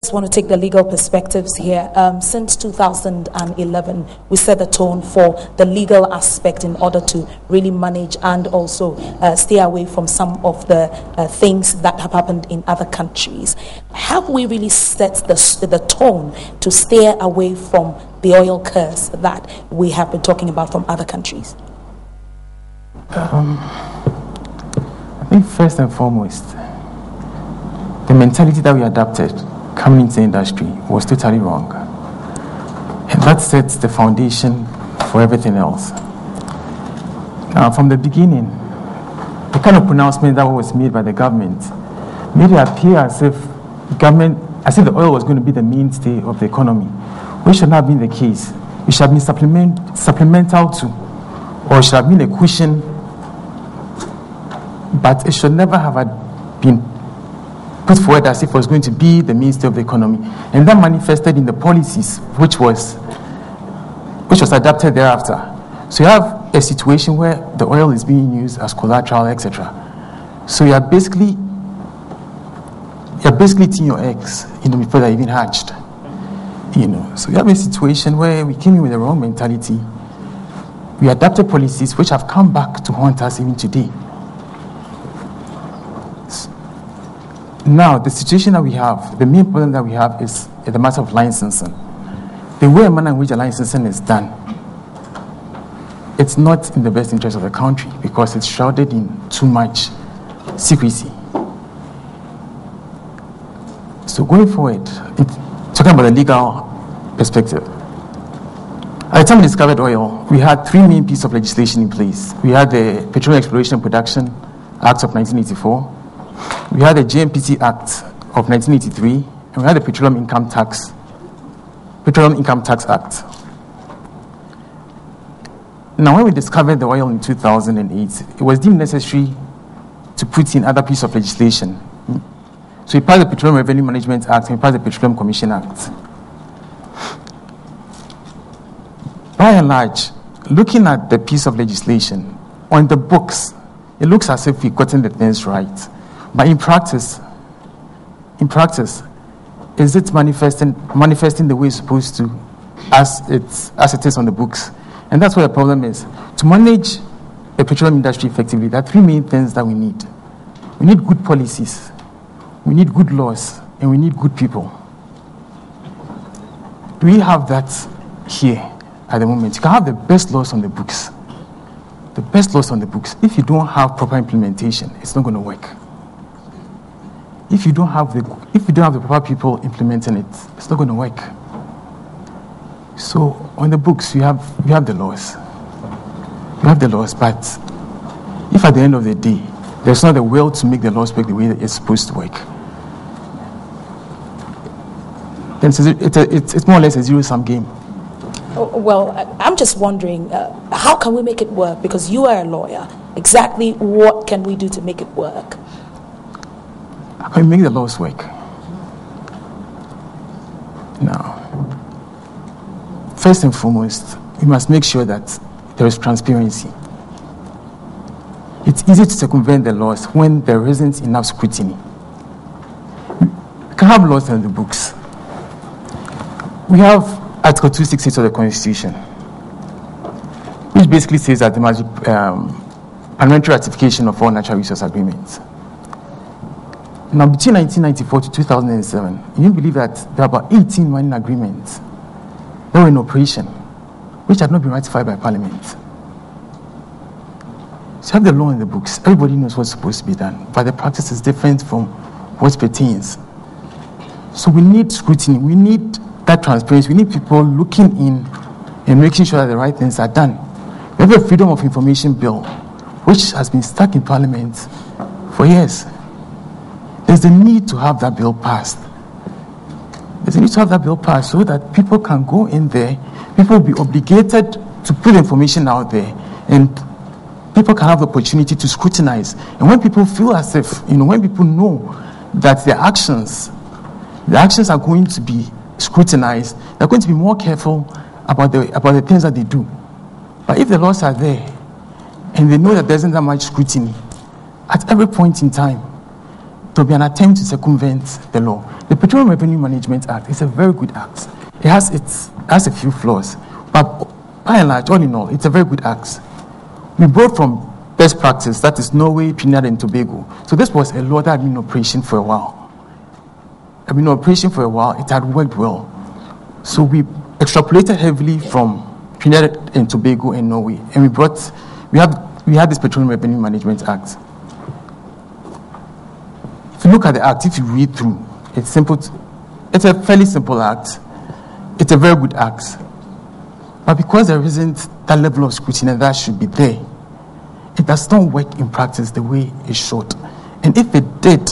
just want to take the legal perspectives here. Since 2011, we set the tone for the legal aspect in order to really manage and also stay away from some of the things that have happened in other countries. Have we really set the tone to stay away from the oil curse that we have been talking about from other countries? I think first and foremost, the mentality that we adopted coming into the industry was totally wrong. And that sets the foundation for everything else. Now, from the beginning, the kind of pronouncement that was made by the government made it appear as if the oil was going to be the mainstay of the economy, which should not have been the case. It should have been supplemental to, or it should have been a cushion, but it should never have been put forward as if it was going to be the mainstay of the economy. And that manifested in the policies which was adapted thereafter. So you have a situation where the oil is being used as collateral, etc. So you're basically eating your eggs, before they're even hatched. So you have a situation where we came in with the wrong mentality. We adapted policies which have come back to haunt us even today. Now, the situation that we have, the main problem that we have is the matter of licensing. The way and manner in which the licensing is done, it's not in the best interest of the country because it's shrouded in too much secrecy. So going forward, talking about the legal perspective, at the time we discovered oil, we had three main pieces of legislation in place. We had the Petroleum Exploration and Production Act of 1984. We had the JMPT Act of 1983, and we had the Petroleum Income Tax Act. Now, when we discovered the oil in 2008, it was deemed necessary to put in other pieces of legislation. So we passed the Petroleum Revenue Management Act and we passed the Petroleum Commission Act. By and large, looking at the piece of legislation, on the books, it looks as if we've gotten the things right. But in practice, is it manifesting the way it's supposed to, as it is on the books? And that's where the problem is. To manage the petroleum industry effectively, there are three main things that we need. We need good policies, we need good laws, and we need good people. Do we have that here at the moment? You can have the best laws on the books. The best laws on the books. If you don't have proper implementation, it's not going to work. If you don't have the proper people implementing it, it's not going to work. So on the books, we have the laws. We have the laws, but if at the end of the day there's not the will to make the laws work the way that it's supposed to work, then it's more or less a zero-sum game. Well, I'm just wondering, how can we make it work? Because you are a lawyer. Exactly what can we do to make it work? How can we make the laws work? Now, first and foremost, we must make sure that there is transparency. It's easy to circumvent the laws when there isn't enough scrutiny. We can have laws in the books. We have Article 268 of the Constitution, which basically says that there must be parliamentary ratification of all natural resource agreements. Now, between 1994 to 2007, you believe that there are about 18 mining agreements that were in operation, which had not been ratified by Parliament. So you have the law in the books. Everybody knows what's supposed to be done, but the practice is different from what pertains. So we need scrutiny. We need that transparency. We need people looking in and making sure that the right things are done. We have a Freedom of Information Bill, which has been stuck in Parliament for years. There's a need to have that bill passed. There's a need to have that bill passed so that people can go in there, people will be obligated to put information out there, and people can have the opportunity to scrutinize. And when people feel as if, when people know that their actions are going to be scrutinized, they're going to be more careful about the things that they do. But if the laws are there, and they know that there isn't that much scrutiny, at every point in time, there'll be an attempt to circumvent the law. The Petroleum Revenue Management Act is a very good act. It has a few flaws, but by and large, all in all, it's a very good act. We brought from best practice, that is Norway, Trinidad, and Tobago. So this was a law that had been in operation for a while. It had worked well. So we extrapolated heavily from Trinidad and Tobago and Norway, and we had this Petroleum Revenue Management Act. If you look at the act, if you read through, it's a fairly simple act. It's a very good act. But because there isn't that level of scrutiny that should be there, it does not work in practice the way it should. And if it did,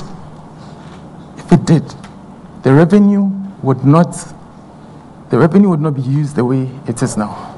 the revenue would not be used the way it is now.